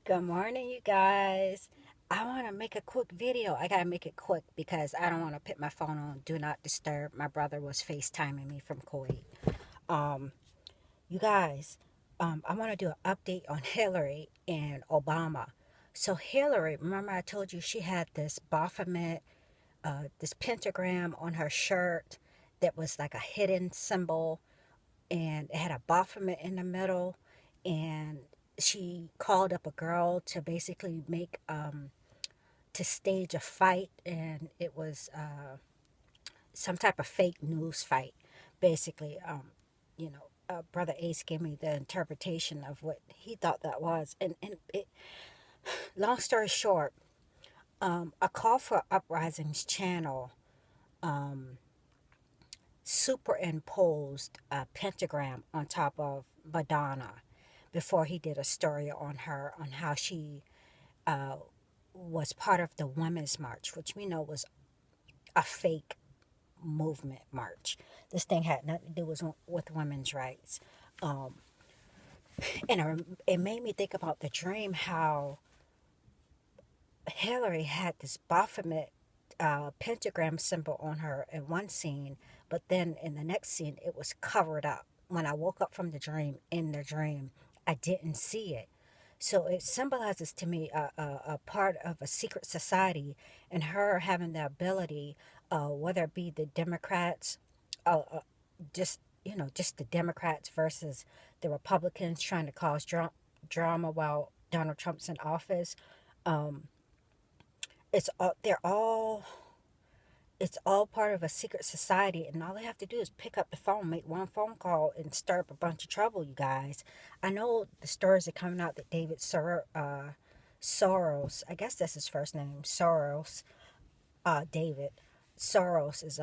Good morning, you guys. I want to make a quick video. I got to make it quick because I don't want to put my phone on Do Not Disturb. My brother was FaceTiming me from Kuwait. Um, you guys, I want to do an update on Hillary and Obama. So, Hillary, remember I told you she had this Baphomet, this pentagram on her shirt that was like a hidden symbol, and it had a Baphomet in the middle, and she called up a girl to basically make to stage a fight, and it was some type of fake news fight, basically. Brother Ace gave me the interpretation of what he thought that was, and long story short, a call for uprisings channel um, superimposed a pentagram on top of Madonna before he did a story on her on how she uh, was part of the Women's March, which we know was a fake movement march. This thing had nothing to do with women's rights. Um, and it made me think about the dream how Hillary had this Baphomet pentagram symbol on her in one scene, but then in the next scene it was covered up. When I woke up from the dream, in the dream, I didn't see it. So it symbolizes to me a part of a secret society, and her having the ability, whether it be the Democrats, just just the Democrats versus the Republicans trying to cause drama while Donald Trump's in office. Um, they're all it's all part of a secret society, and all they have to do is pick up the phone, make one phone call, and stir up a bunch of trouble. You guys, I know the stories are coming out that Soros, I guess that's his first name, Soros, David Soros is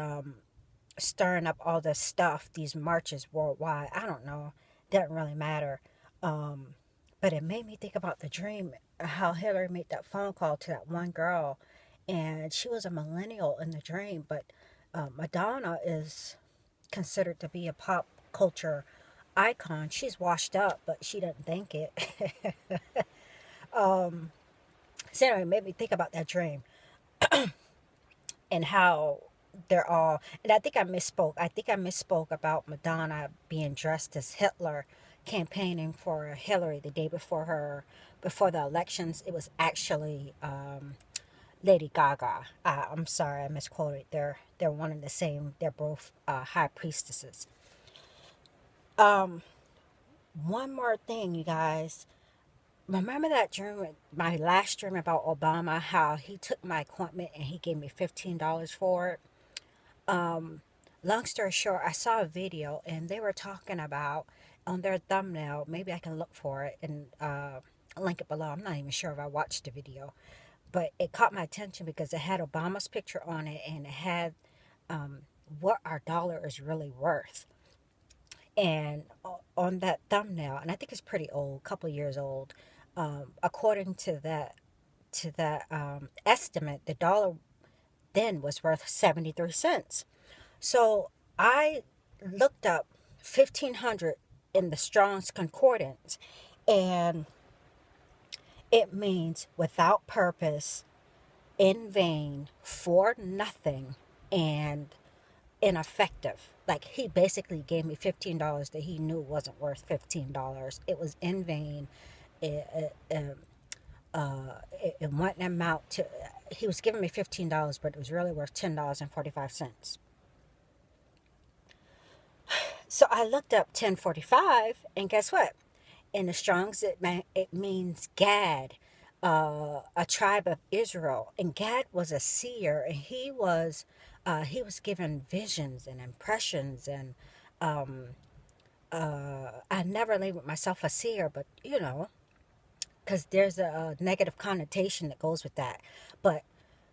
stirring up all this stuff, these marches worldwide. I don't know, doesn't really matter. Um, but it made me think about the dream, how Hillary made that phone call to that one girl, and she was a millennial in the dream. But Madonna is considered to be a pop culture icon. She's washed up, but she doesn't think it. um, so anyway, it made me think about that dream and how they're all. And I think I misspoke about Madonna being dressed as Hitler, campaigning for Hillary the day before the elections. It was actually Lady Gaga. I'm sorry, I misquoted. They're one and the same. They're both high priestesses. Um, One more thing, you guys. Remember that dream, my last dream about Obama, how he took my appointment and he gave me $15 for it? Um, Long story short, I saw a video and they were talking about on their thumbnail. Maybe I can look for it and link it below. I'm not even sure if I watched the video, but it caught my attention because it had Obama's picture on it, and it had um, what our dollar is really worth. And on that thumbnail, and I think it's pretty old, a couple of years old. According to that estimate, the dollar then was worth 73 cents. So I looked up 1500 in the Strong's Concordance, and it means without purpose, in vain, for nothing, and ineffective. Like, he basically gave me $15 that he knew wasn't worth $15. It was in vain. It wouldn't amount to. He was giving me $15, but it was really worth $10.45. So I looked up 1045, and guess what? In the Strong's, it means Gad, a tribe of Israel. And Gad was a seer, and he was given visions and impressions. And um, I never labeled myself a seer, but because there's a negative connotation that goes with that. But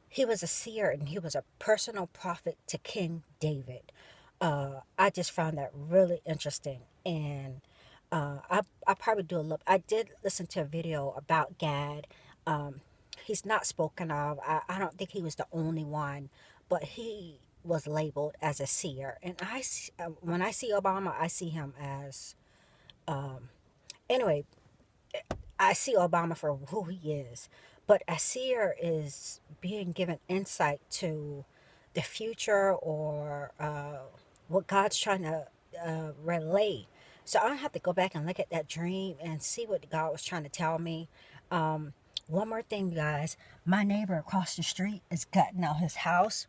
he was a seer, and he was a personal prophet to King David. I just found that really interesting, and I probably do a look. I did listen to a video about Gad. Um, he's not spoken of. I don't think he was the only one, but he was labeled as a seer. And when I see Obama, I see him as. Um, anyway, I see Obama for who he is, but I see her is being given insight to the future or what God's trying to relay. So I have to go back and look at that dream and see what God was trying to tell me. Um, One more thing, guys. My neighbor across the street is gutting out his house.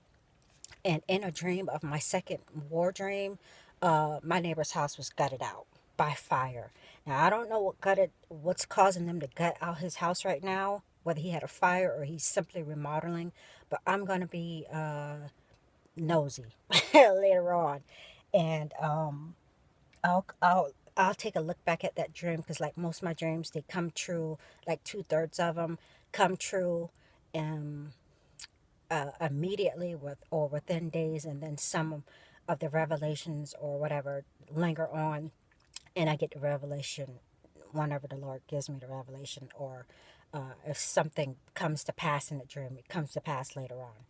And in a dream of my second war dream, my neighbor's house was gutted out by fire. Now I don't know what's causing them to gut out his house right now, whether he had a fire or he's simply remodeling. But I'm gonna be nosy later on, and I'll take a look back at that dream because like most of my dreams, they come true. Like 2/3 of them come true. Um, Immediately or within days, and then some of the revelations or whatever linger on, and I get the revelation whenever the Lord gives me the revelation, or if something comes to pass in the dream, it comes to pass later on.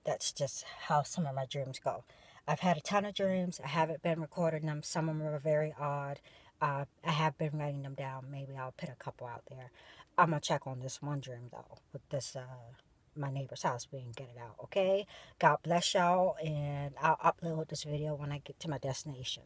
That's just how some of my dreams go. I've had a ton of dreams. I haven't been recording them. Some of them are very odd. I have been writing them down. Maybe I'll put a couple out there. I'm gonna check on this one dream though, with this my neighbor's house being gutted out. Okay. God bless y'all, and I'll upload this video when I get to my destination.